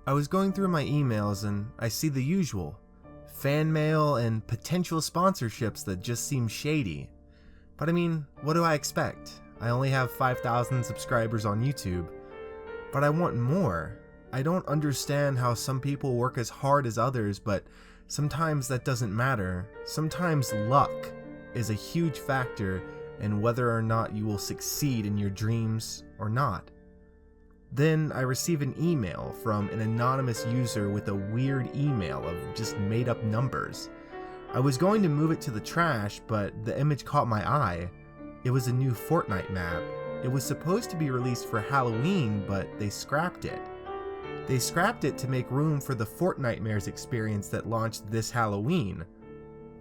I was going through my emails and I see the usual. Fan mail and potential sponsorships that just seem shady. But I mean, what do I expect? I only have 5,000 subscribers on YouTube. But I want more. I don't understand how some people work as hard as others, but sometimes that doesn't matter. Sometimes luck is a huge factor in whether or not you will succeed in your dreams or not. Then I receive an email from an anonymous user with a weird email of just made up numbers. I was going to move it to the trash, but the image caught my eye. It was a new Fortnite map. It was supposed to be released for Halloween, but they scrapped it. They scrapped it to make room for the Fortnitemares experience that launched this Halloween.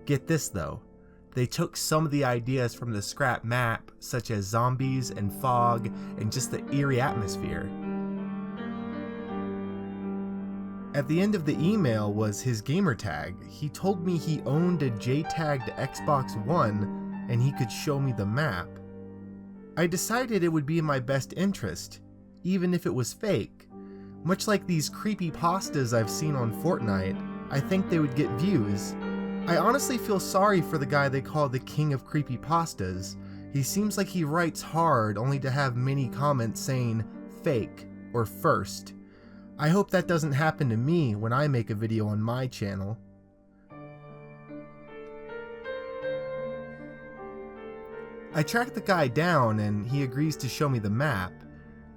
Get this though, they took some of the ideas from the scrap map, such as zombies and fog and just the eerie atmosphere. At the end of the email was his gamertag. He told me he owned a J-tagged Xbox One and he could show me the map. I decided it would be in my best interest, even if it was fake. Much like these creepypastas I've seen on Fortnite, I think they would get views. I honestly feel sorry for the guy they call the king of creepypastas. He seems like he writes hard only to have many comments saying fake or first. I hope that doesn't happen to me when I make a video on my channel. I track the guy down and he agrees to show me the map.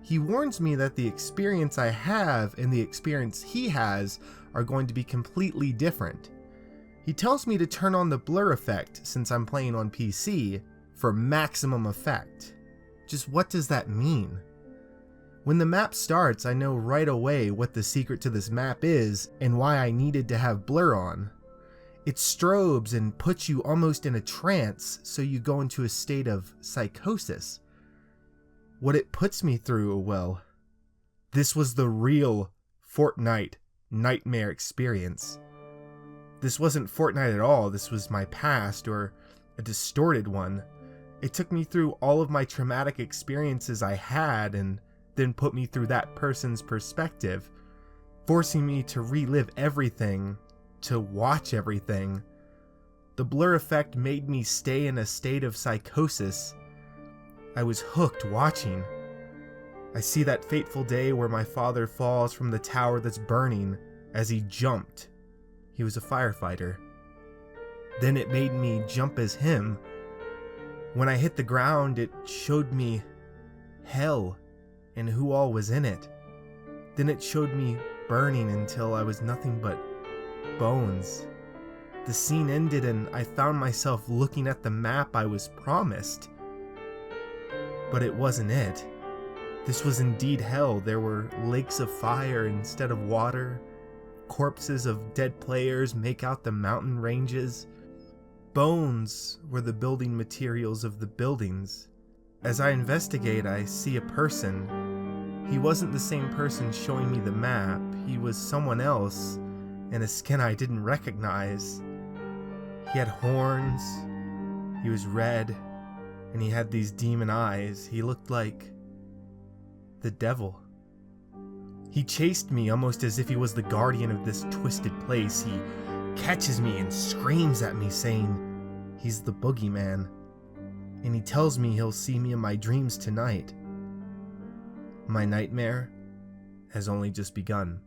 He warns me that the experience I have and the experience he has are going to be completely different. He tells me to turn on the blur effect since I'm playing on PC for maximum effect. Just what does that mean? When the map starts, I know right away what the secret to this map is and why I needed to have blur on. It strobes and puts you almost in a trance, so you go into a state of psychosis. What it puts me through, well, this was the real Fortnite nightmare experience. This wasn't Fortnite at all, this was my past, or a distorted one. It took me through all of my traumatic experiences I had and then put me through that person's perspective, forcing me to relive everything, to watch everything. The blur effect made me stay in a state of psychosis. I was hooked watching. I see that fateful day where my father falls from the tower that's burning as he jumped. He was a firefighter. Then it made me jump as him. When I hit the ground, it showed me hell and who all was in it. Then it showed me burning until I was nothing but bones. The scene ended and I found myself looking at the map I was promised. But it wasn't it. This was indeed hell. There were lakes of fire instead of water. Corpses of dead players make out the mountain ranges. Bones were the building materials of the buildings. As I investigate, I see a person. He wasn't the same person showing me the map. He was someone else, in a skin I didn't recognize. He had horns, he was red, and he had these demon eyes. He looked like the devil. He chased me almost as if he was the guardian of this twisted place. He catches me and screams at me saying he's the boogeyman. And he tells me he'll see me in my dreams tonight. My nightmare has only just begun.